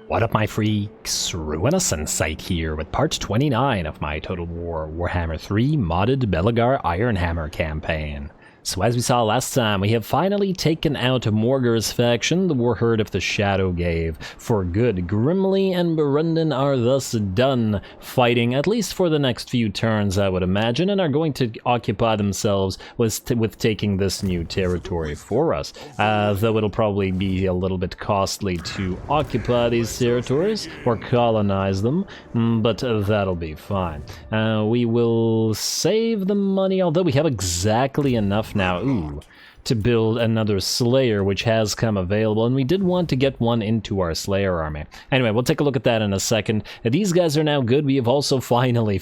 What up, my freaks? RuinusInsight here with part 29 of my Total Warhammer 3 modded Belegar Ironhammer campaign. So as we saw last time, we have finally taken out Morgar's faction, the Warherd of the Shadow Gave, for good. Grimly and Berundin are thus done fighting, at least for the next few turns, I would imagine, and are going to occupy themselves with taking this new territory for us. Though it'll probably be a little bit costly to occupy these territories, or colonize them, but that'll be fine. We will save the money, although we have exactly enough now, to build another Slayer, which has come available, and we did want to get one into our Slayer army. Anyway, we'll take a look at that in a second. These guys are now good. We have also finally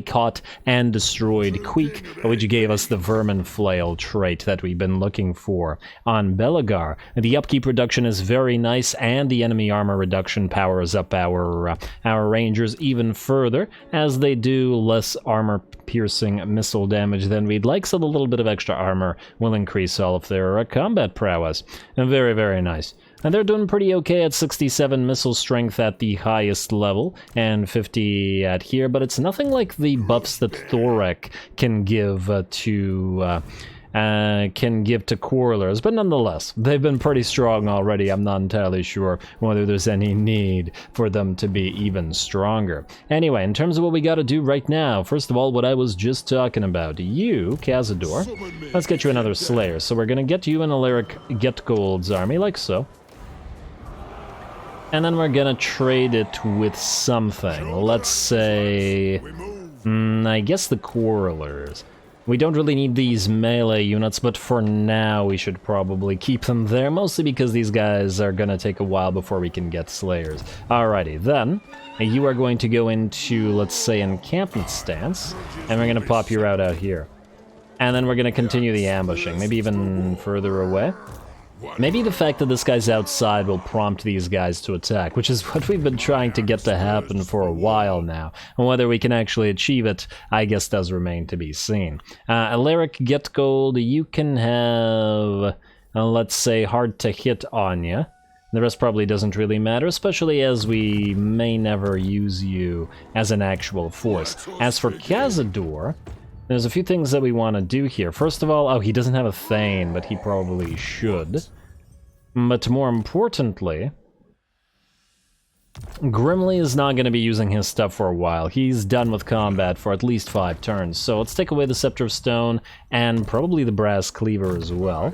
caught and destroyed Queek, which gave us the Vermin Flail trait that we've been looking for on Belegar. The upkeep reduction is very nice, and the enemy armor reduction powers up our Rangers even further, as they do less armor-piercing missile damage than we'd like, so the little bit of extra armor will increase all of their combat prowess. And very, very nice. And they're doing pretty okay at 67 missile strength at the highest level, and 50 at here, but it's nothing like the buffs that Thorek can give to Quarrelers, but nonetheless, they've been pretty strong already. I'm not entirely sure whether there's any need for them to be even stronger. Anyway, in terms of what we gotta do right now, first of all, what I was just talking about, you, Cazador, let's get you another Slayer. So we're gonna get you an Alaric Get Gold's army, like so. And then we're gonna trade it with something. Let's say, I guess the Quarrelers. We don't really need these melee units, but for now we should probably keep them there, mostly because these guys are gonna take a while before we can get Slayers. Alrighty, then, you are going to go into, let's say, encampment stance, and we're gonna pop you out here. And then we're gonna continue the ambushing, maybe even further away. Maybe the fact that this guy's outside will prompt these guys to attack, which is what we've been trying to get to happen for a while now. And whether we can actually achieve it, I guess does remain to be seen. Alaric Get Gold, you can have, let's say, hard to hit on you. The rest probably doesn't really matter, especially as we may never use you as an actual force. As for Cazador, there's a few things that we want to do here. First of all, he doesn't have a Thane, but he probably should. But more importantly, Grimly is not going to be using his stuff for a while. He's done with combat for at least 5 turns. So let's take away the Scepter of Stone and probably the Brass Cleaver as well.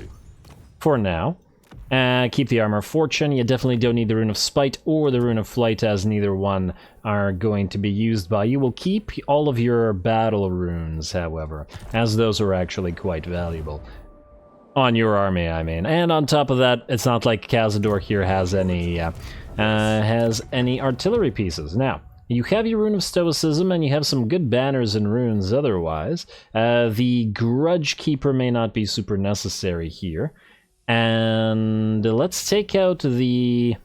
For now. Keep the Armor of Fortune. You definitely don't need the Rune of Spite or the Rune of Flight, as neither one are going to be used by you. Will keep all of your battle runes, however, as those are actually quite valuable. On your army, I mean. And on top of that, it's not like Cazador here has any artillery pieces. Now, you have your Rune of Stoicism, and you have some good banners and runes otherwise. The Grudge Keeper may not be super necessary here. And let's take out the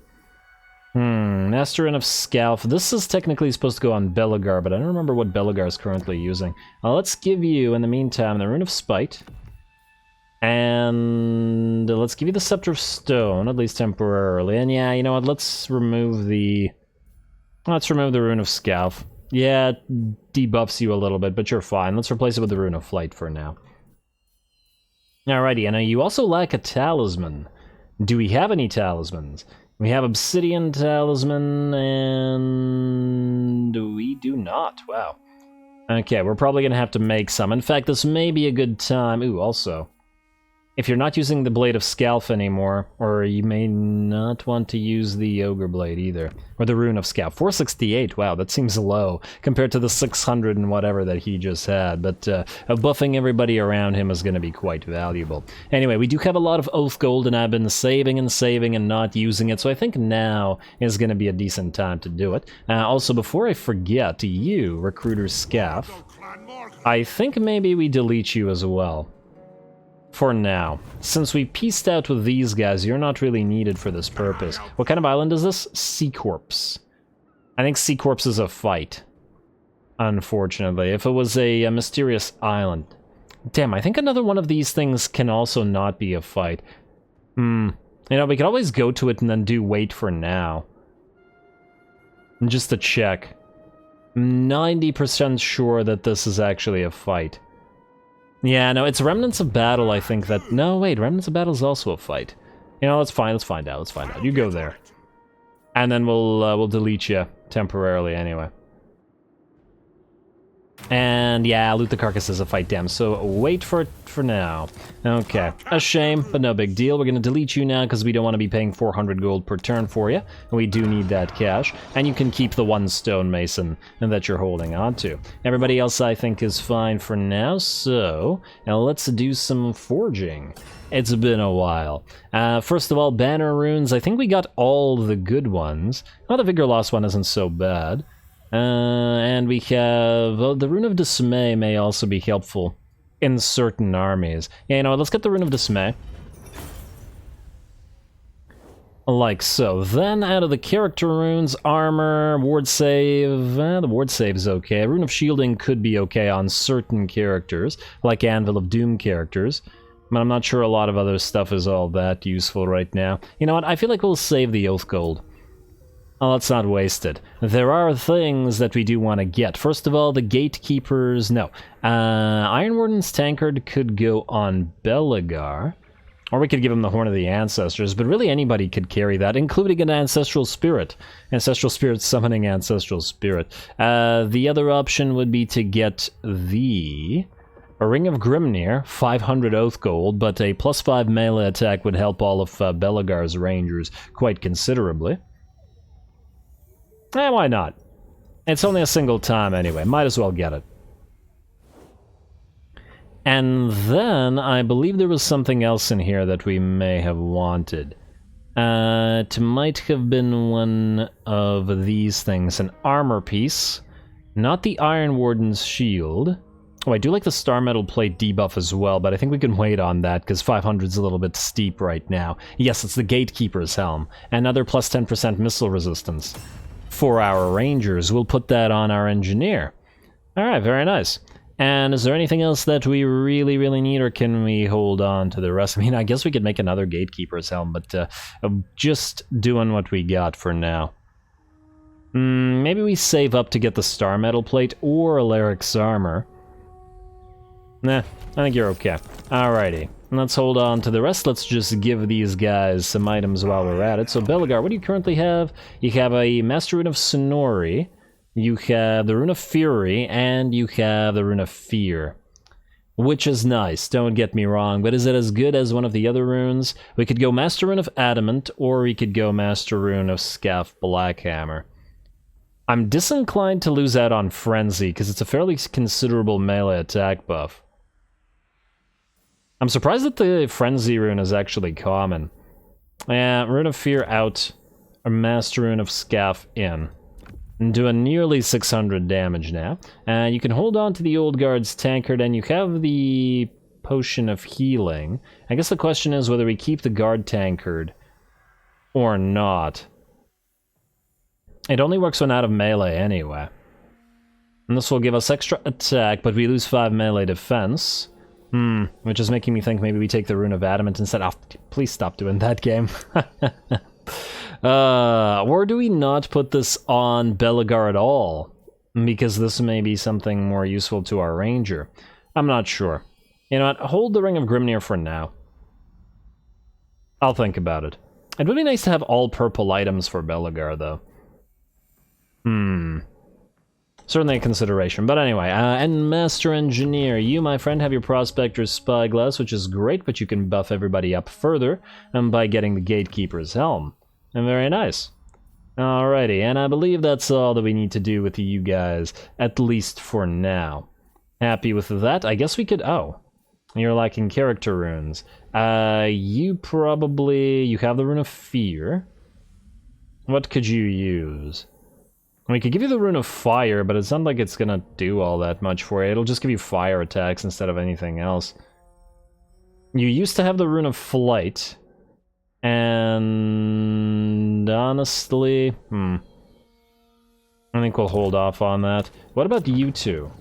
Master of Scalp. This is technically supposed to go on Belegar, but I don't remember what Belegar is currently using. Let's give you, in the meantime, the Rune of Spite. And let's give you the Scepter of Stone, at least temporarily. And yeah, you know what, let's remove the Rune of Scalp. Yeah, it debuffs you a little bit, but you're fine. Let's replace it with the Rune of Flight for now. Alrighty, and you also lack a talisman. Do we have any talismans? We have Obsidian Talisman, and we do not. Wow. Okay, we're probably going to have to make some. In fact, this may be a good time. Ooh, also, if you're not using the Blade of Scalp anymore, or you may not want to use the Ogre Blade either, or the Rune of Scalp. 468, wow, that seems low compared to the 600 and whatever that he just had, but buffing everybody around him is going to be quite valuable. Anyway, we do have a lot of Oath Gold, and I've been saving and not using it, so I think now is going to be a decent time to do it. Also, before I forget, you, Recruiter Scaff, I think maybe we delete you as well. For now. Since we pieced out with these guys, you're not really needed for this purpose. What kind of island is this? Sea Corpse. I think Sea Corpse is a fight. Unfortunately. If it was a mysterious island. Damn, I think another one of these things can also not be a fight. You know, we could always go to it and then do wait for now. Just to check. I'm 90% sure that this is actually a fight. Yeah, no, it's Remnants of Battle, I think that... No, wait, Remnants of Battle is also a fight. You know, let's find out, let's find out. You go there. And then we'll delete you temporarily anyway. And yeah, loot the carcass is a fight, damn. So wait for it for now. Okay, a shame, but no big deal. We're gonna delete you now because we don't want to be paying 400 gold per turn for you. And we do need that cash. And you can keep the one stonemason that you're holding on to. Everybody else I think is fine for now. So now let's do some forging. It's been a while. First of all, banner runes. I think we got all the good ones. Well, the Vigor Loss one isn't so bad. And we have... Oh, the Rune of Dismay may also be helpful in certain armies. Yeah, you know what, let's get the Rune of Dismay. Like so. Then, out of the character runes, armor, ward save... the ward save is okay. Rune of Shielding could be okay on certain characters, like Anvil of Doom characters. But I'm not sure a lot of other stuff is all that useful right now. You know what, I feel like we'll save the Oath Gold. Oh, let's not waste it. There are things that we do want to get. First of all, the Gatekeepers... No. Iron Warden's Tankard could go on Belegar. Or we could give him the Horn of the Ancestors, but really anybody could carry that, including an Ancestral Spirit. Ancestral Spirit summoning Ancestral Spirit. The other option would be to get the... A Ring of Grimnir, 500 Oath Gold, but a +5 melee attack would help all of Belegar's Rangers quite considerably. Eh, why not? It's only a single time anyway, might as well get it. And then, I believe there was something else in here that we may have wanted. It might have been one of these things, an armor piece. Not the Iron Warden's shield. Oh, I do like the Star Metal Plate debuff as well, but I think we can wait on that, because 500's a little bit steep right now. Yes, it's the Gatekeeper's Helm. Another +10% missile resistance. For our Rangers, we'll put that on our Engineer. Alright, very nice. And is there anything else that we really, really need, or can we hold on to the rest? I mean, I guess we could make another Gatekeeper's Helm, but just doing what we got for now. Maybe we save up to get the Star Metal Plate or Alaric's Armor. Nah, I think you're okay. Alrighty. Let's hold on to the rest. Let's just give these guys some items while we're at it. So, Belegar, what do you currently have? You have a Master Rune of Sonori, you have the Rune of Fury, and you have the Rune of Fear. Which is nice, don't get me wrong, but is it as good as one of the other runes? We could go Master Rune of Adamant, or we could go Master Rune of Scaff Blackhammer. I'm disinclined to lose out on Frenzy, because it's a fairly considerable melee attack buff. I'm surprised that the Frenzy rune is actually common. Yeah, Rune of Fear out, or Master Rune of Scaff in. And doing nearly 600 damage now. You can hold on to the Old Guard's Tankard, and you have the Potion of Healing. I guess the question is whether we keep the Guard Tankard or not. It only works when out of melee anyway. And this will give us extra attack, but we lose 5 melee defense. Which is making me think maybe we take the Rune of Adamant instead. Oh, please stop doing that, game. Or do we not put this on Belegar at all? Because this may be something more useful to our Ranger. I'm not sure. You know what? Hold the Ring of Grimnir for now. I'll think about it. It would be nice to have all purple items for Belegar, though. Certainly a consideration. But anyway, and Master Engineer, you, my friend, have your Prospector's Spyglass, which is great, but you can buff everybody up further by getting the Gatekeeper's Helm. And very nice. Alrighty, and I believe that's all that we need to do with you guys, at least for now. Happy with that? I guess we could... Oh, you're lacking character runes. You probably... You have the Rune of Fear. What could you use? We could give you the Rune of Fire, but it's not like it's gonna do all that much for you. It'll just give you fire attacks instead of anything else. You used to have the Rune of Flight. And... honestly... I think we'll hold off on that. What about you two?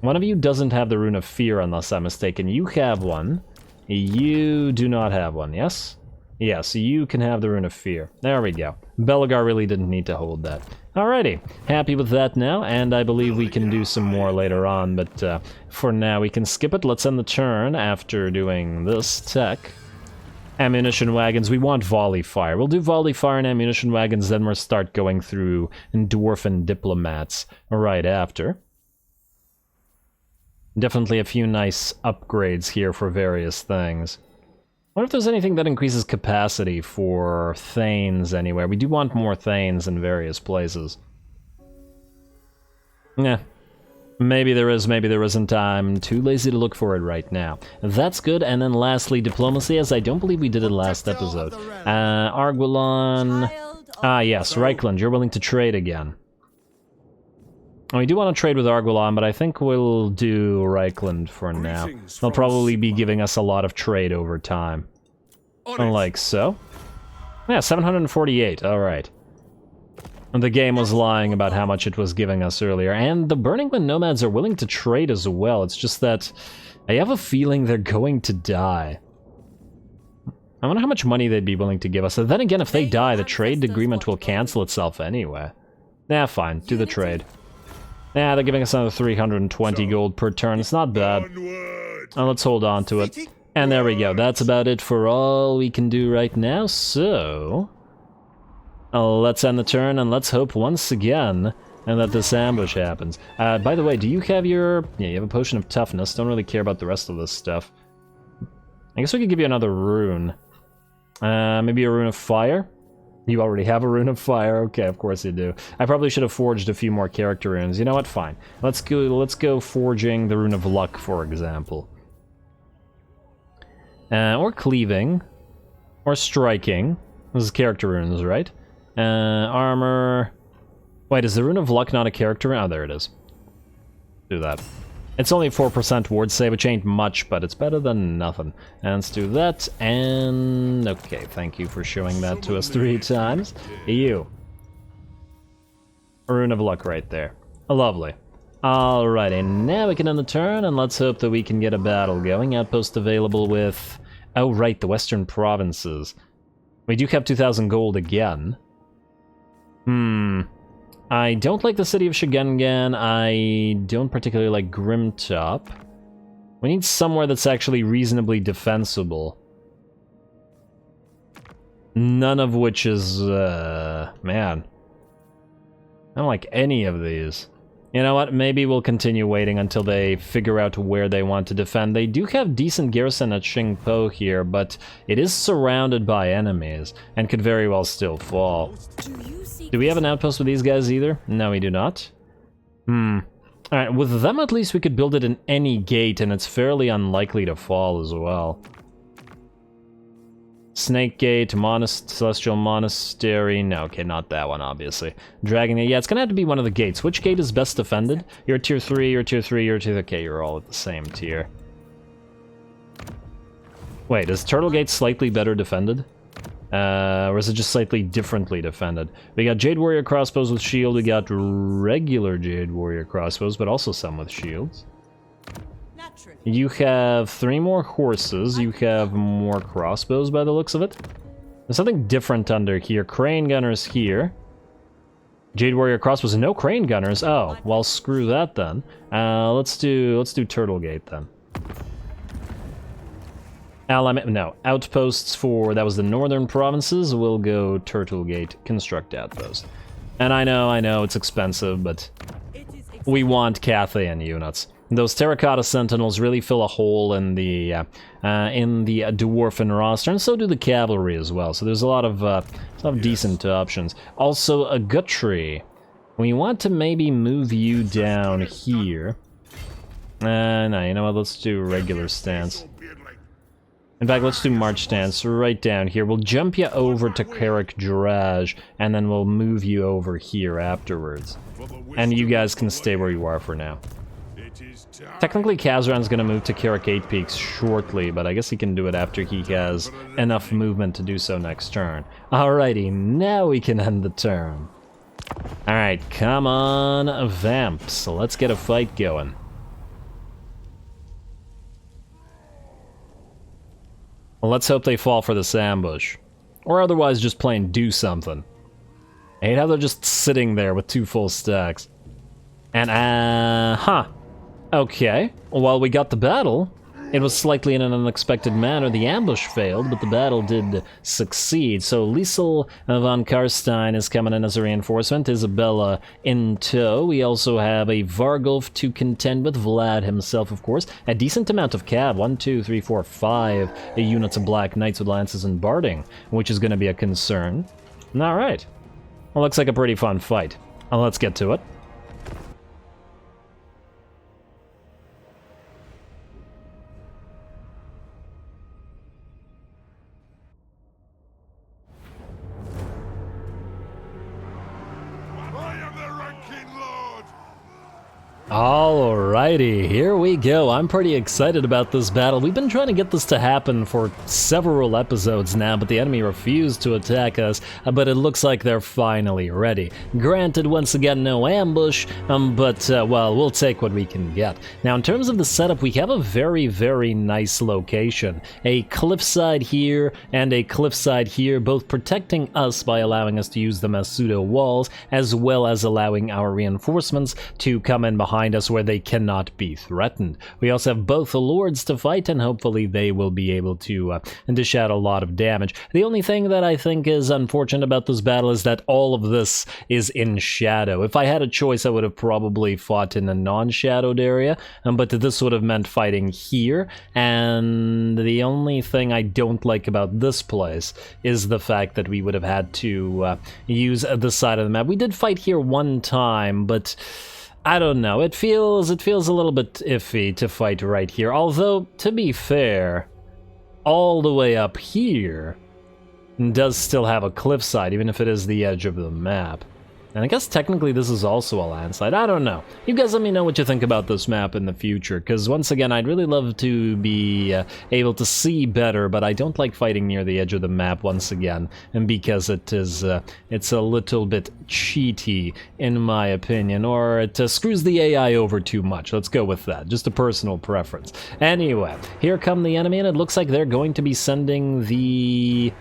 One of you doesn't have the Rune of Fear, unless I'm mistaken. You have one. You do not have one, yes? Yes, you can have the Rune of Fear. There we go. Belegar really didn't need to hold that. Alrighty, happy with that now, and I believe we can do some more later on, but for now we can skip it. Let's end the turn after doing this tech. Ammunition wagons, we want volley fire. We'll do volley fire and ammunition wagons, then we'll start going through dwarven diplomats right after. Definitely a few nice upgrades here for various things. I wonder if there's anything that increases capacity for Thanes anywhere. We do want more Thanes in various places. Yeah. Maybe there is, maybe there isn't. I'm too lazy to look for it right now. That's good, and then lastly, diplomacy, as I don't believe we did it last episode. Arguelon... Ah, yes, Reichland, you're willing to trade again. We do want to trade with Arguelon, but I think we'll do Reichland for now. They'll probably be giving us a lot of trade over time. Like so. Yeah, 748, alright. The game was lying about how much it was giving us earlier, and the Burning Wind Nomads are willing to trade as well. It's just that I have a feeling they're going to die. I wonder how much money they'd be willing to give us. And then again, if they die, the trade agreement will cancel itself anyway. Nah, fine, do the trade. Nah, they're giving us another 320 gold per turn. It's not bad. Let's hold on to it. And there we go. That's about it for all we can do right now. So, let's end the turn and let's hope once again and that this ambush happens. By the way, do you have your... Yeah, you have a potion of toughness. Don't really care about the rest of this stuff. I guess we could give you another rune. Maybe a rune of fire? You already have a Rune of Fire? Okay, of course you do. I probably should have forged a few more character runes. You know what? Fine. Let's go forging the Rune of Luck, for example. Or Cleaving. Or Striking. This is character runes, right? Armor... Wait, is the Rune of Luck not a character rune? Oh, there it is. Do that. It's only a 4% ward save, which ain't much, but it's better than nothing. And let's do that, and... Okay, thank you for showing that to us 3 times. You. A Rune of Luck right there. Lovely. Alrighty, now we can end the turn, and let's hope that we can get a battle going. Outpost available with... Oh, right, the Western Provinces. We do have 2,000 gold again. I don't like the city of Shigengan. I don't particularly like Grimtop. We need somewhere that's actually reasonably defensible. None of which is, man. I don't like any of these. You know what? Maybe we'll continue waiting until they figure out where they want to defend. They do have decent garrison at Qingpo here, but it is surrounded by enemies and could very well still fall. Do we have an outpost with these guys either? No, we do not. Alright, with them at least we could build it in any gate, and it's fairly unlikely to fall as well. Snake Gate, Celestial Monastery. No, okay, not that one, obviously. Dragon Gate. Yeah, it's gonna have to be one of the gates. Which gate is best defended? You're tier 3, you're tier 3, you're tier... Okay, you're all at the same tier. Wait, is Turtle Gate slightly better defended? Or is it just slightly differently defended? We got Jade Warrior crossbows with shield, we got regular Jade Warrior crossbows, but also some with shields. You have 3 more horses, you have more crossbows by the looks of it. There's something different under here. Crane Gunners here. Jade Warrior crossbows, no Crane Gunners. Oh, well screw that then. Let's do Turtle Gate then. No, outposts for, that was the northern provinces, we'll go Turtle Gate, construct outpost. And I know, it's expensive, but we want Cathayan units. Those Terracotta Sentinels really fill a hole in the Dwarfen roster, and so do the Cavalry as well, so there's a lot of decent options. Also, a Guthrie. We want to maybe move you down here. No, you know what, let's do regular stance. In fact, let's do March stance right down here. We'll jump you over to Karak Eight, and then we'll move you over here afterwards. And you guys can stay where you are for now. Technically, Kazran's gonna move to Karak Eight Peaks shortly, but I guess he can do it after he has enough movement to do so next turn. Alrighty, now we can end the turn. Alright, come on, Vamps. Let's get a fight going. Let's hope they fall for this ambush. Or otherwise just plain do something. I hate how they're just sitting there with 2 full stacks. And, okay. Well, we got the battle. It was slightly in an unexpected manner. The ambush failed, but the battle did succeed. So Liesel von Karstein is coming in as a reinforcement. Isabella in tow. We also have a Vargulf to contend with. Vlad himself, of course. A decent amount of cav. 1, 2, 3, 4, 5 units of Black Knights with lances and barding, which is going to be a concern. Alright. Well, looks like a pretty fun fight. Well, let's get to it. Alrighty, here we go. I'm pretty excited about this battle. We've been trying to get this to happen for several episodes now, but the enemy refused to attack us, but it looks like they're finally ready. Granted, once again, no ambush, but, well, we'll take what we can get. Now, in terms of the setup, we have a very, very nice location. A cliffside here and a cliffside here, both protecting us by allowing us to use them as pseudo walls, as well as allowing our reinforcements to come in behind us where they cannot be threatened. We also have both the lords to fight, and hopefully they will be able to dish out a lot of damage. The only thing that I think is unfortunate about this battle is that all of this is in shadow. If I had a choice, I would have probably fought in a non-shadowed area, but this would have meant fighting here, and the only thing I don't like about this place is the fact that we would have had to use this side of the map. We did fight here one time, but I don't know, it feels a little bit iffy to fight right here, although, to be fair, all the way up here does still have a cliffside, even if it is the edge of the map. And I guess technically this is also a landslide. I don't know. You guys let me know what you think about this map in the future, because once again, I'd really love to be able to see better, but I don't like fighting near the edge of the map once again, and because it's a little bit cheaty, in my opinion, or it screws the AI over too much. Let's go with that. Just a personal preference. Anyway, here come the enemy, and it looks like they're going to be sending the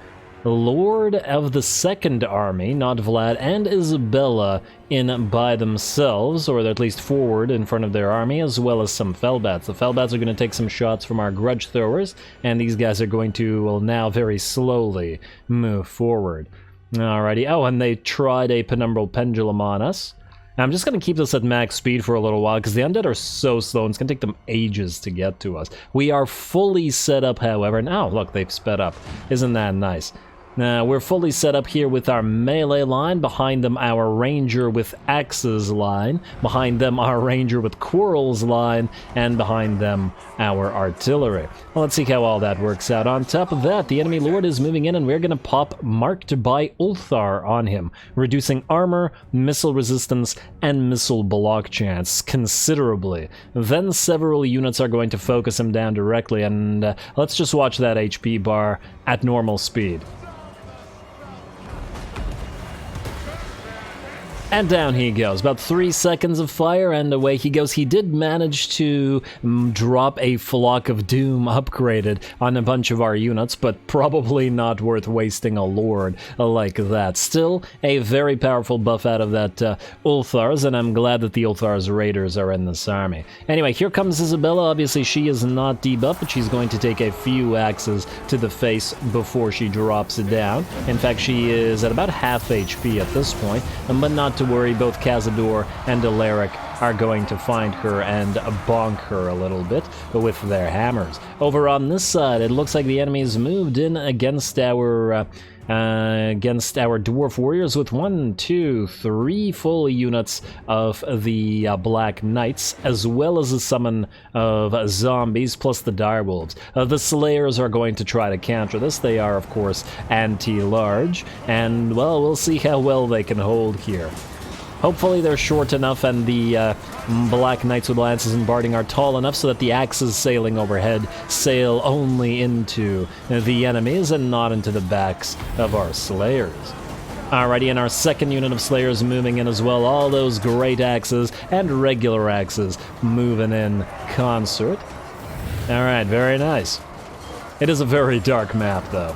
Lord of the Second Army, not Vlad, and Isabella in by themselves, or at least forward in front of their army, as well as some Fellbats. The Fellbats are going to take some shots from our grudge throwers, and these guys are going to, well, now very slowly move forward. Alrighty. Oh, and they tried a Penumbral Pendulum on us. I'm just going to keep this at max speed for a little while, because the undead are so slow, and it's going to take them ages to get to us. We are fully set up, however. Now, look, they've sped up. Isn't that nice? Now, we're fully set up here with our melee line, behind them our ranger with AXES line, behind them our ranger with quarrels line, and behind them our artillery. Well, let's see how all that works out. On top of that, the enemy lord is moving in, and we're going to pop Marked by Ulthar on him, reducing armor, missile resistance, and missile block chance considerably. Then several units are going to focus him down directly, and let's just watch that HP bar at normal speed. And down he goes. About 3 seconds of fire, and away he goes. He did manage to drop a Flock of Doom upgraded on a bunch of our units, but probably not worth wasting a Lord like that. Still, a very powerful buff out of that Ulthars, and I'm glad that the Ulthars Raiders are in this army. Anyway, here comes Isabella. Obviously, she is not debuffed, but she's going to take a few axes to the face before she drops it down. In fact, she is at about half HP at this point, but not to worry, both Cazador and Alaric are going to find her and bonk her a little bit with their hammers. Over on this side, it looks like the enemy's moved in against our dwarf warriors with 1, 2, 3 full units of the Black Knights, as well as a summon of zombies, plus the direwolves. The Slayers are going to try to counter this. They are, of course, anti-large, and, well, we'll see how well they can hold here. Hopefully they're short enough and the Black Knights with lances and barding are tall enough so that the axes sailing overhead sail only into the enemies and not into the backs of our Slayers. Alrighty, and our second unit of Slayers moving in as well. All those great axes and regular axes moving in concert. Alright, very nice. It is a very dark map, though.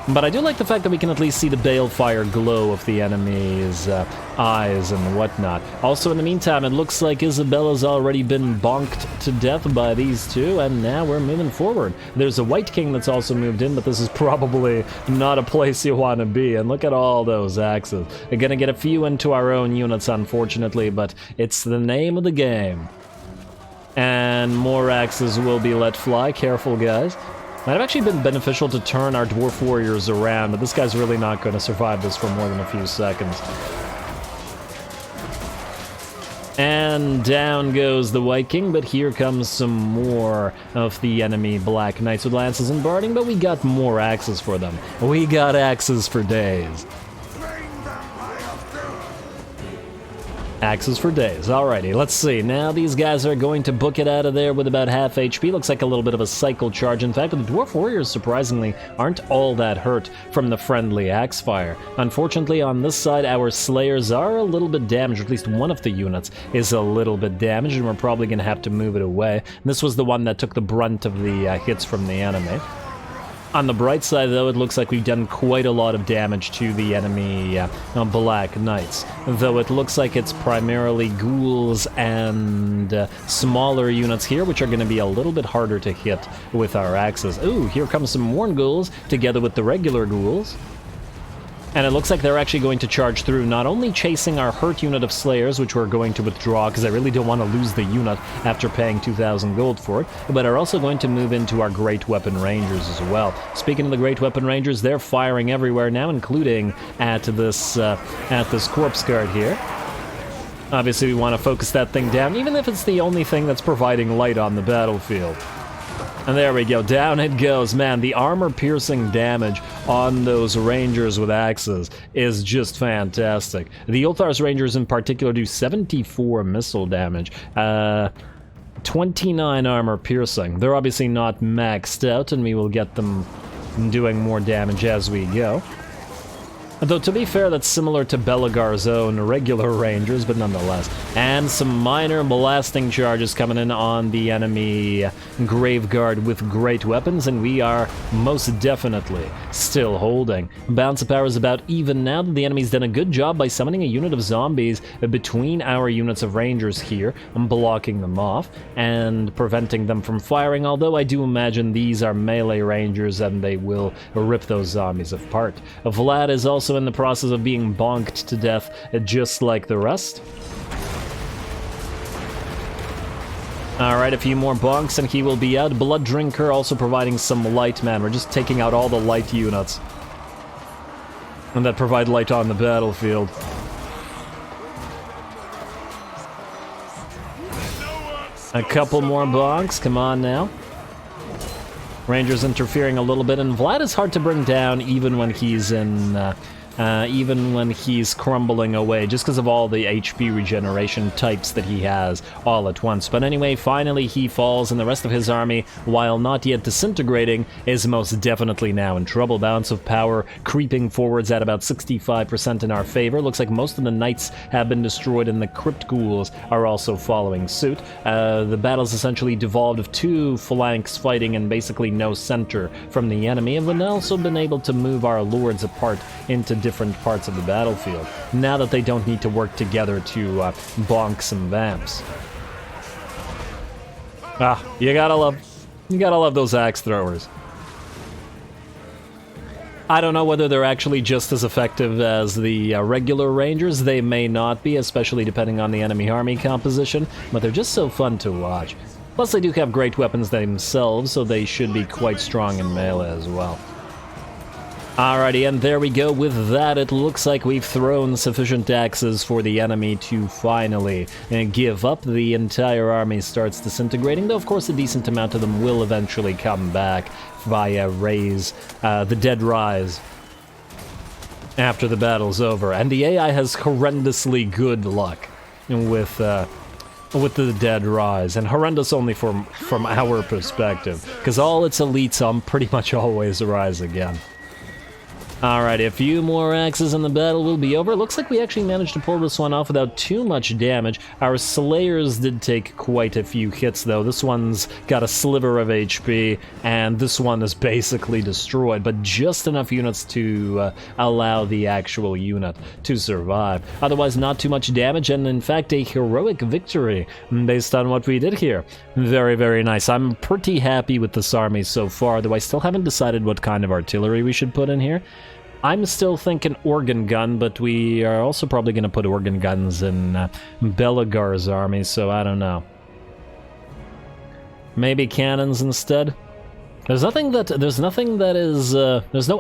But I do like the fact that we can at least see the balefire glow of the enemy's eyes and whatnot. Also, in the meantime, it looks like Isabella's already been bonked to death by these two, and now we're moving forward. There's a White King that's also moved in, but this is probably not a place you want to be. And look at all those axes. We're gonna get a few into our own units, unfortunately, but it's the name of the game. And more axes will be let fly. Careful, guys. Might have actually been beneficial to turn our Dwarf Warriors around, but this guy's really not going to survive this for more than a few seconds. And down goes the White King, but here comes some more of the enemy Black Knights with lances and barding, but we got more axes for them. We got axes for days. Axes for days. Alrighty, let's see. Now these guys are going to book it out of there with about half HP. Looks like a little bit of a cycle charge. In fact, the Dwarf Warriors, surprisingly, aren't all that hurt from the friendly axe fire. Unfortunately, on this side, our Slayers are a little bit damaged. At least one of the units is a little bit damaged, and we're probably going to have to move it away. And this was the one that took the brunt of the hits from the enemy. On the bright side, though, it looks like we've done quite a lot of damage to the enemy Black Knights. Though it looks like it's primarily ghouls and smaller units here, which are going to be a little bit harder to hit with our axes. Ooh, here comes some Worn Ghouls together with the regular ghouls. And it looks like they're actually going to charge through, not only chasing our hurt unit of Slayers, which we're going to withdraw because I really don't want to lose the unit after paying 2,000 gold for it, but are also going to move into our Great Weapon Rangers as well. Speaking of the Great Weapon Rangers, they're firing everywhere now, including at this corpse guard here. Obviously, we want to focus that thing down, even if it's the only thing that's providing light on the battlefield. And there we go, down it goes. Man, the armor-piercing damage on those Rangers with axes is just fantastic. The Ulthar's Rangers in particular do 74 missile damage, 29 armor-piercing. They're obviously not maxed out, and we will get them doing more damage as we go. Though, to be fair, that's similar to Belegar's own regular Rangers, but nonetheless. And some minor blasting charges coming in on the enemy Graveguard with great weapons, and we are most definitely still holding. Balance of power is about even now. The enemy's done a good job by summoning a unit of zombies between our units of Rangers here, and blocking them off, and preventing them from firing, although I do imagine these are melee Rangers, and they will rip those zombies apart. Vlad is also in the process of being bonked to death, just like the rest. Alright, a few more bonks and he will be out. Blood Drinker also providing some light. Man, we're just taking out all the light units and that provide light on the battlefield. A couple more bonks, come on now. Rangers interfering a little bit, and Vlad is hard to bring down even when he's crumbling away, just because of all the HP regeneration types that he has all at once. But anyway, finally he falls, and the rest of his army, while not yet disintegrating, is most definitely now in trouble. Balance of power creeping forwards at about 65% in our favor. Looks like most of the knights have been destroyed, and the crypt ghouls are also following suit. The battle's essentially devolved of two phalanx fighting and basically no center from the enemy, and we've also been able to move our lords apart into different parts of the battlefield, now that they don't need to work together to bonk some vamps. You gotta love those axe throwers. I don't know whether they're actually just as effective as the regular Rangers. They may not be, especially depending on the enemy army composition, but they're just so fun to watch. Plus, they do have great weapons themselves, so they should be quite strong in melee as well. Alrighty, and there we go. With that, it looks like we've thrown sufficient axes for the enemy to finally give up. The entire army starts disintegrating, though of course a decent amount of them will eventually come back via the dead rise after the battle's over. And the AI has horrendously good luck with the dead rise, and horrendous only from our perspective, because all its elites pretty much always rise again. Alright, a few more axes and the battle will be over. Looks like we actually managed to pull this one off without too much damage. Our Slayers did take quite a few hits though. This one's got a sliver of HP, and this one is basically destroyed, but just enough units to allow the actual unit to survive. Otherwise, not too much damage, and in fact a heroic victory based on what we did here. Very, very nice. I'm pretty happy with this army so far, though I still haven't decided what kind of artillery we should put in here. I'm still thinking organ gun, but we are also probably going to put organ guns in Belegar's army, so I don't know. Maybe cannons instead? There's no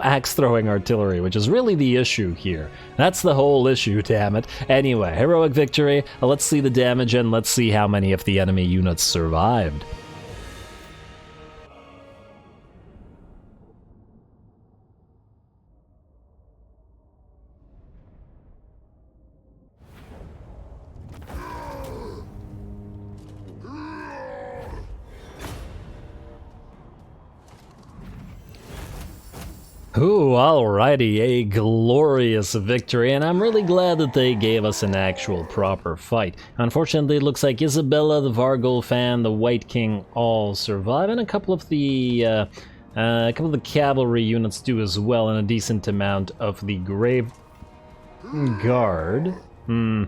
axe throwing artillery, which is really the issue here. That's the whole issue, damn it. Anyway, heroic victory. Let's see the damage and let's see how many of the enemy units survived. Ooh, alrighty, a glorious victory, and I'm really glad that they gave us an actual proper fight. Unfortunately, it looks like Isabella, the Vargolf, the White King all survive, and a couple of the cavalry units do as well, and a decent amount of the Grave Guard. And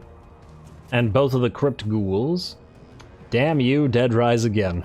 both of the Crypt Ghouls. Damn you, Dead Rise again.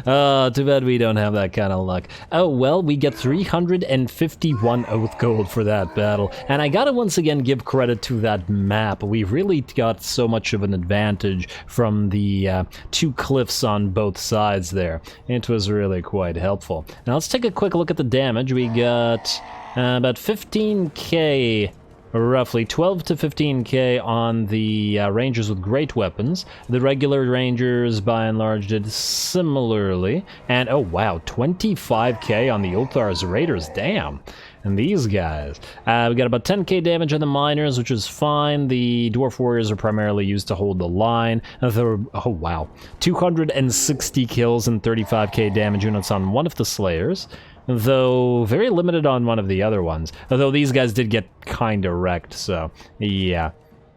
Oh, too bad we don't have that kind of luck. Oh well, we get 351 Oath Gold for that battle. And I gotta once again give credit to that map. We really got so much of an advantage from the two cliffs on both sides there. It was really quite helpful. Now let's take a quick look at the damage. We got about 15k. Roughly 12 to 15k on the Rangers with great weapons. The regular Rangers, by and large, did similarly. And, oh wow, 25k on the Othar's Raiders, damn. And these guys. We got about 10k damage on the Miners, which is fine. The Dwarf Warriors are primarily used to hold the line. Oh wow, 260 kills and 35k damage units on one of the Slayers. Though very limited on one of the other ones. Although these guys did get kinda wrecked, so yeah.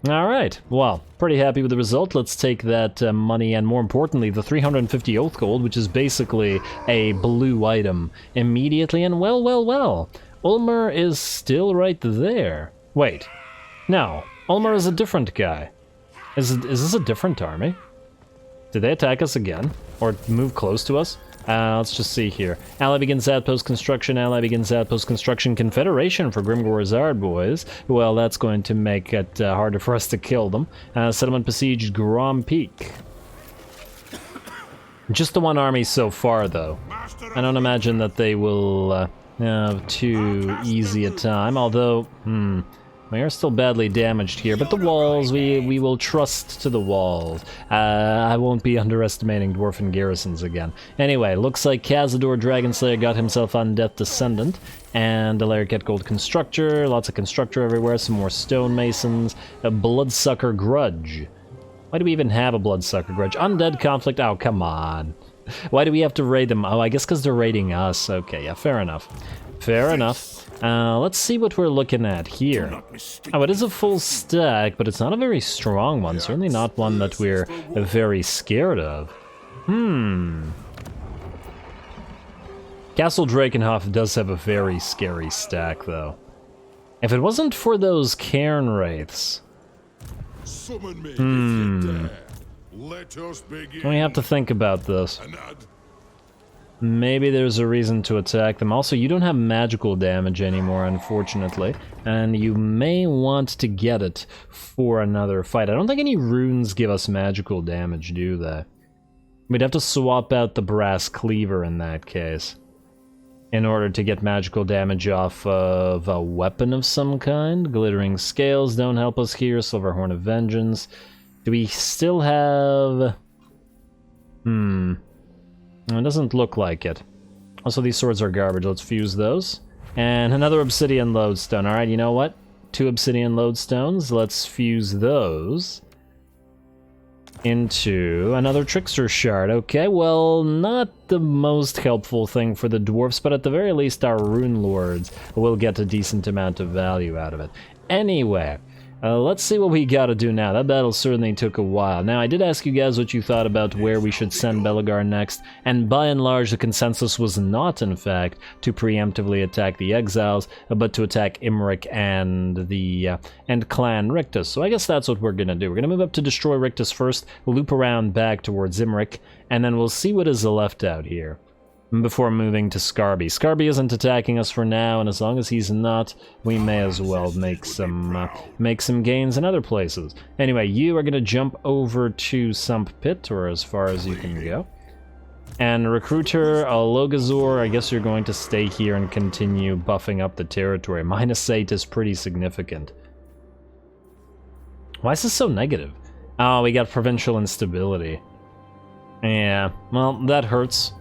Alright, well, pretty happy with the result. Let's take that money and more importantly the 350 Oath Gold, which is basically a blue item, immediately, and well. Ulmer is still right there. Wait, no, Ulmer is a different guy. Is this a different army? Did they attack us again? Or move close to us? Let's just see here. Ally begins outpost construction. Ally begins outpost construction. Confederation for Grimgor-Zard, boys. Well, that's going to make it harder for us to kill them. Settlement besieged Grom Peak. Just the one army so far, though. I don't imagine that they will have too easy a time. Although, we are still badly damaged here, but the walls, we will trust to the walls. I won't be underestimating Dwarfen garrisons again. Anyway, looks like Cazador Dragonslayer got himself Undeath Descendant, and a Larriket Gold Constructor, lots of Constructor everywhere, some more Stonemasons, a Bloodsucker Grudge. Why do we even have a Bloodsucker Grudge? Undead Conflict, oh come on. Why do we have to raid them? Oh, I guess because they're raiding us. Okay, yeah, fair enough. Fair enough. Let's see what we're looking at here. Oh, it is a full stack, but it's not a very strong one. Certainly not one that we're very scared of. Castle Drakenhof does have a very scary stack, though. If it wasn't for those Cairn Wraiths... We have to think about this. Maybe there's a reason to attack them. Also, you don't have magical damage anymore, unfortunately, and you may want to get it for another fight. I don't think any runes give us magical damage, do they? We'd have to swap out the brass cleaver in that case in order to get magical damage off of a weapon of some kind. Glittering Scales don't help us here. Silverhorn of Vengeance. Do we still have... It doesn't look like it. Also, these swords are garbage. Let's fuse those. And another Obsidian Lodestone. Alright, you know what? 2 Obsidian Lodestones. Let's fuse those. into another Trickster Shard. Okay, well, not the most helpful thing for the Dwarfs, but at the very least our Rune Lords will get a decent amount of value out of it. Anyway, let's see what we gotta do now. That battle certainly took a while. Now, I did ask you guys what you thought about where we should send Belegar next, and by and large, the consensus was not, in fact, to preemptively attack the Exiles, but to attack Imric and the Clan Rictus. So I guess that's what we're gonna do. We're gonna move up to destroy Rictus first, loop around back towards Imric, and then we'll see what is left out here before moving to Scarby. Scarby isn't attacking us for now, and as long as he's not, we may as well make some gains in other places. Anyway, you are going to jump over to Sump Pit, or as far as you can go. And Recruiter, Logazor, I guess you're going to stay here and continue buffing up the territory. -8 is pretty significant. Why is this so negative? Oh, we got provincial instability. Yeah, well, that hurts.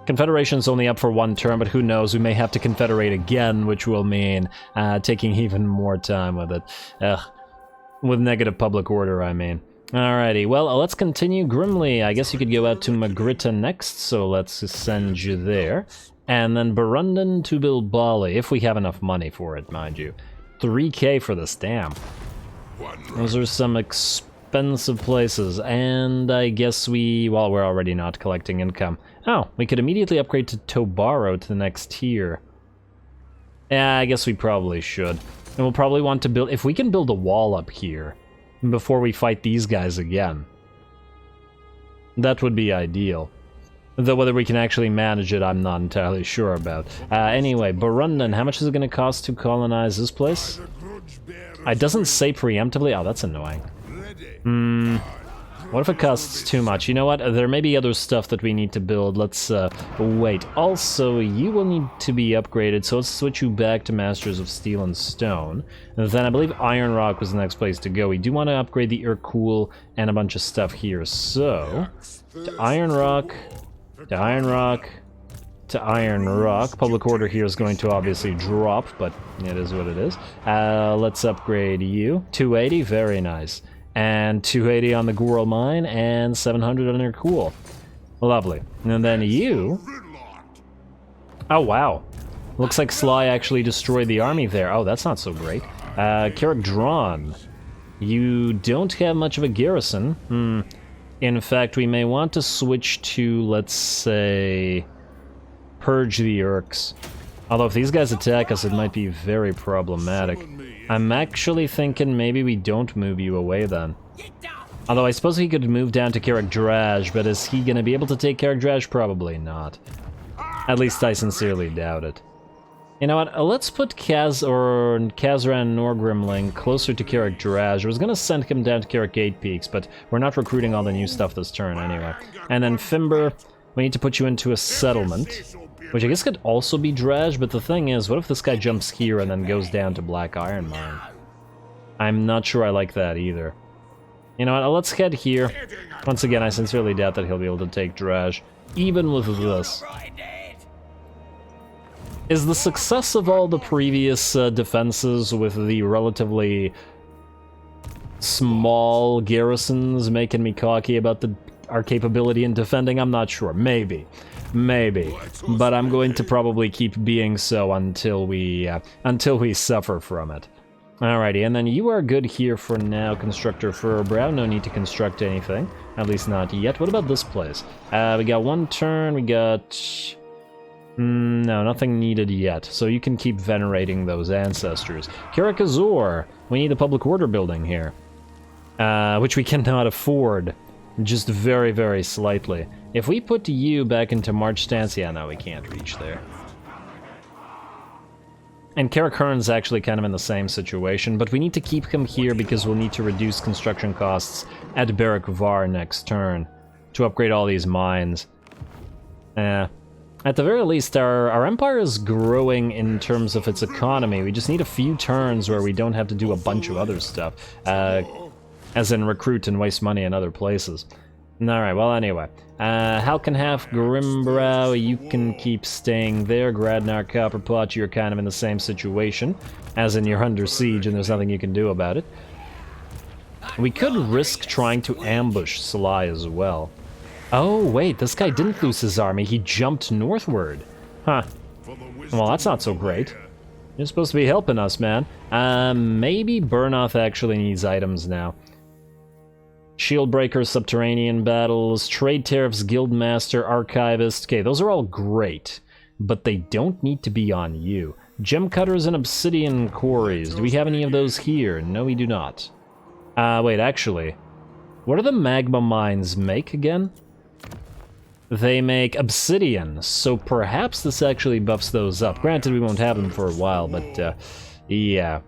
Confederation's only up for 1 turn, but who knows, we may have to confederate again, which will mean taking even more time with it. With negative public order, I mean. Alrighty, well, let's continue. Grimly, I guess you could go out to Magritta next, so let's send you there. And then Burundan to Bilbali, if we have enough money for it, mind you. 3k for this, damn. Those are some expensive places, and I guess well, we're already not collecting income. Oh, we could immediately upgrade to Tobaro to the next tier. Yeah, I guess we probably should. And we'll probably want to build... If we can build a wall up here before we fight these guys again, that would be ideal. Though whether we can actually manage it, I'm not entirely sure about. Anyway, Burundan, how much is it going to cost to colonize this place? It doesn't say preemptively. Oh, that's annoying. What if it costs too much? You know what? There may be other stuff that we need to build. Let's wait. Also, you will need to be upgraded, so let's switch you back to Masters of Steel and Stone. And then I believe Iron Rock was the next place to go. We do want to upgrade the Urkul and a bunch of stuff here. So, to Iron Rock, to Iron Rock, to Iron Rock. Public order here is going to obviously drop, but it is what it is. Let's upgrade you. 280, very nice. And 280 on the Goral Mine, and 700 on your Cool. Lovely. And then you... Oh, wow. Looks like Sly actually destroyed the army there. Oh, that's not so great. Karak Drawn. You don't have much of a garrison. In fact, we may want to switch to, let's say... Purge the Urks. Although if these guys attack us, it might be very problematic. I'm actually thinking maybe we don't move you away then. Although I suppose he could move down to Karak Draj, but is he going to be able to take Karak Draj? Probably not. At least I sincerely doubt it. You know what, let's put Kazran Norgrimling closer to Karak Draj. I was going to send him down to Karak Eight Peaks, but we're not recruiting all the new stuff this turn anyway. And then Fimber, we need to put you into a settlement. Which I guess could also be Draj, but the thing is, what if this guy jumps here and then goes down to Black Iron Mine? I'm not sure I like that either. You know what, let's head here. Once again, I sincerely doubt that he'll be able to take Draj, even with this. Is the success of all the previous defenses with the relatively small garrisons making me cocky about our capability in defending? I'm not sure. Maybe. Maybe, but I'm going to probably keep being so until we suffer from it. Alrighty, and then you are good here for now, Constructor Furbrow. No need to construct anything, at least not yet. What about this place? We got 1 turn, we got... no, nothing needed yet, so you can keep venerating those ancestors. Karak Azor, we need a public order building here, which we cannot afford, just very, very slightly. If we put you back into March stance, yeah, no, we can't reach there. And Karak Hearn's actually kind of in the same situation, but we need to keep him here because we'll need to reduce construction costs at Barak Var next turn to upgrade all these mines. At the very least, our empire is growing in terms of its economy. We just need a few turns where we don't have to do a bunch of other stuff, as in recruit and waste money in other places. Alright, well anyway. Halkenhalf, Grimbrow, you can keep staying there. Gradnar, Copperpot, you're kind of in the same situation. As in, you're under siege and there's nothing you can do about it. We could risk trying to ambush Sly as well. Oh, wait, this guy didn't lose his army. He jumped northward. Huh. Well, that's not so great. You're supposed to be helping us, man. Maybe Burnoth actually needs items now. Shieldbreaker, Subterranean Battles, Trade Tariffs, Guildmaster, Archivist. Okay, those are all great, but they don't need to be on you. Gem Cutters and Obsidian Quarries. Do we have any of those here? No, we do not. Wait, actually. What do the Magma Mines make again? They make Obsidian, so perhaps this actually buffs those up. Granted, we won't have them for a while, but, yeah.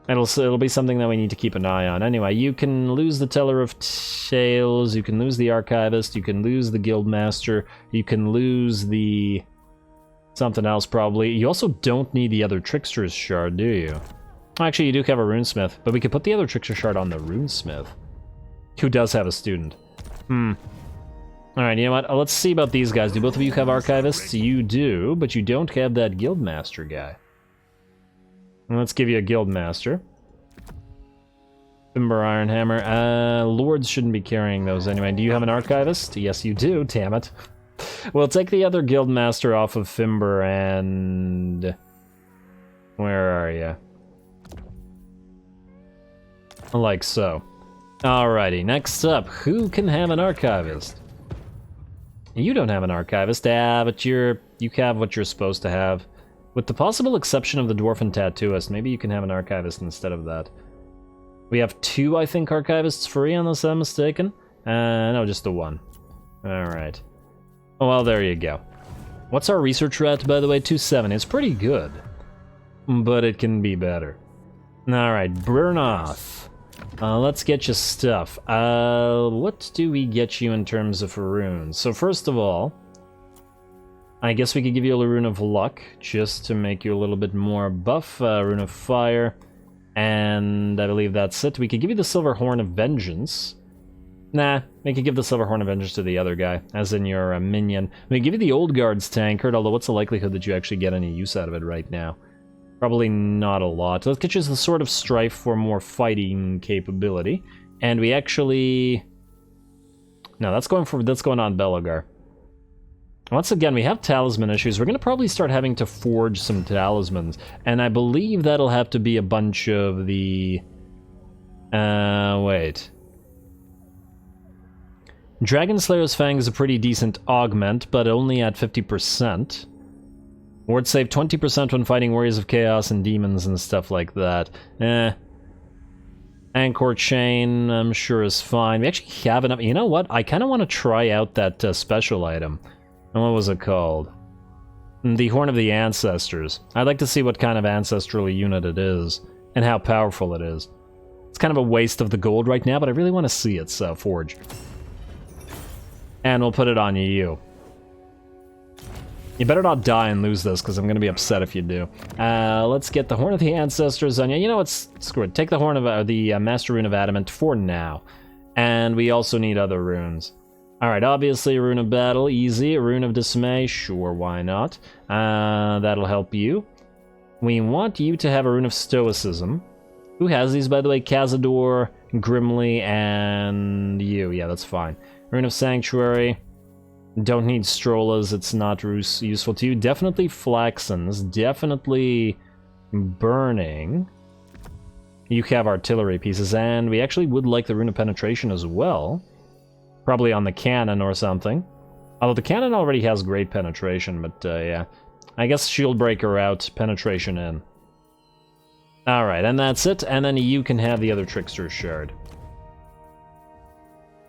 It'll be something that we need to keep an eye on. Anyway, you can lose the Teller of Tales, you can lose the Archivist, you can lose the Guildmaster, you can lose the... something else, probably. You also don't need the other Trickster's Shard, do you? Actually, you do have a Runesmith, but we could put the other Trickster Shard on the Runesmith, who does have a student. Alright, you know what? Let's see about these guys. Do both of you have Archivists? You do, but you don't have that Guildmaster guy. Let's give you a Guildmaster. Timber Ironhammer. Lords shouldn't be carrying those anyway. Do you have an Archivist? Yes, you do, damn it. We'll take the other Guildmaster off of Fimber and... where are you? Like so. Alrighty, next up, who can have an Archivist? You don't have an Archivist, but you have what you're supposed to have. With the possible exception of the Dwarfen Tattooist, maybe you can have an Archivist instead of that. We have 2, I think, Archivists free, unless I'm mistaken. No, just the 1. Alright. Oh, well, there you go. What's our research rate, by the way? 270. It's pretty good. But it can be better. Alright, Burnoth. Let's get you stuff. What do we get you in terms of runes? So first of all, I guess we could give you a Rune of Luck, just to make you a little bit more buff. Rune of Fire, and I believe that's it. We could give you the Silver Horn of Vengeance. Nah, we could give the Silver Horn of Vengeance to the other guy, as in your minion. We could give you the Old Guard's Tankard, although what's the likelihood that you actually get any use out of it right now? Probably not a lot. Let's get you the Sword of Strife for more fighting capability. And we actually... no, that's going on Belegar. Once again, we have talisman issues. We're going to probably start having to forge some talismans. And I believe that'll have to be a bunch of the... wait. Dragon Slayer's Fang is a pretty decent augment, but only at 50%. Ward save 20% when fighting Warriors of Chaos and Demons and stuff like that. Anchor Chain, I'm sure is fine. We actually have enough. You know what? I kind of want to try out that special item. And what was it called? The Horn of the Ancestors. I'd like to see what kind of ancestral unit it is, and how powerful it is. It's kind of a waste of the gold right now, but I really want to see it, so forge. And we'll put it on you. You better not die and lose this, because I'm going to be upset if you do. Let's get the Horn of the Ancestors on you. You know what? Screw it. Take the Horn of the Master Rune of Adamant for now. And we also need other runes. Alright, obviously a Rune of Battle, easy. A Rune of Dismay, sure, why not? That'll help you. We want you to have a Rune of Stoicism. Who has these, by the way? Cazador, Grimly, and you. Yeah, that's fine. Rune of Sanctuary. Don't need Strollas, it's not useful to you. Definitely Flaxens, definitely Burning. You have artillery pieces, and we actually would like the Rune of Penetration as well. Probably on the cannon or something. Although the cannon already has great penetration, but yeah. I guess Shield Breaker out, penetration in. Alright, and that's it, and then you can have the other Trickster's Shard.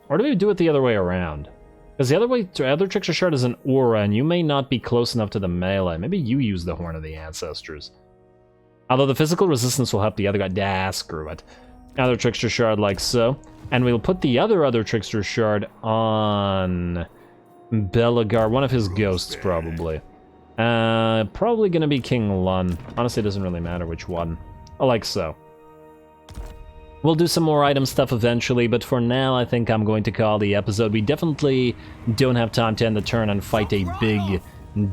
Or do we do it the other way around? Because the other Trickster Shard is an aura, and you may not be close enough to the melee. Maybe you use the Horn of the Ancestors. Although the physical resistance will help the other guy. Screw it. Other Trickster Shard like so. And we'll put the other Trickster Shard on Belegar, one of his ghosts, probably. Probably gonna be King Lun. Honestly, it doesn't really matter which one. Like so. We'll do some more item stuff eventually, but for now I think I'm going to call the episode. We definitely don't have time to end the turn and fight a big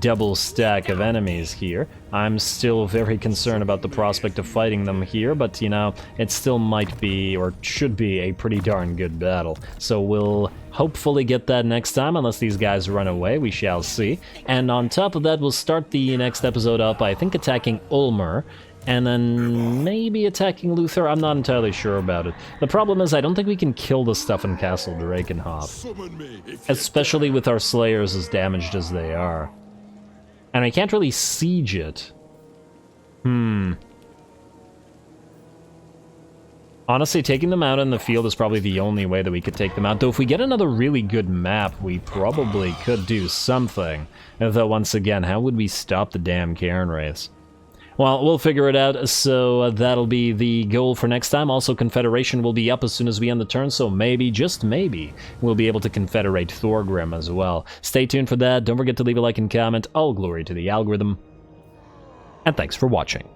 double stack of enemies here. I'm still very concerned about the prospect of fighting them here, but you know, it still might be, or should be, a pretty darn good battle. So we'll hopefully get that next time, unless these guys run away, we shall see. And on top of that, we'll start the next episode up, I think, attacking Ulmer, and then maybe attacking Luther. I'm not entirely sure about it. The problem is I don't think we can kill the stuff in Castle Drakenhof, especially with our Slayers as damaged as they are. And I can't really siege it. Honestly, taking them out in the field is probably the only way that we could take them out. Though if we get another really good map, we probably could do something. Though once again, how would we stop the damn Cairn Wraiths? Well, we'll figure it out, so that'll be the goal for next time. Also, Confederation will be up as soon as we end the turn, so maybe, just maybe, we'll be able to confederate Thorgrim as well. Stay tuned for that. Don't forget to leave a like and comment. All glory to the algorithm. And thanks for watching.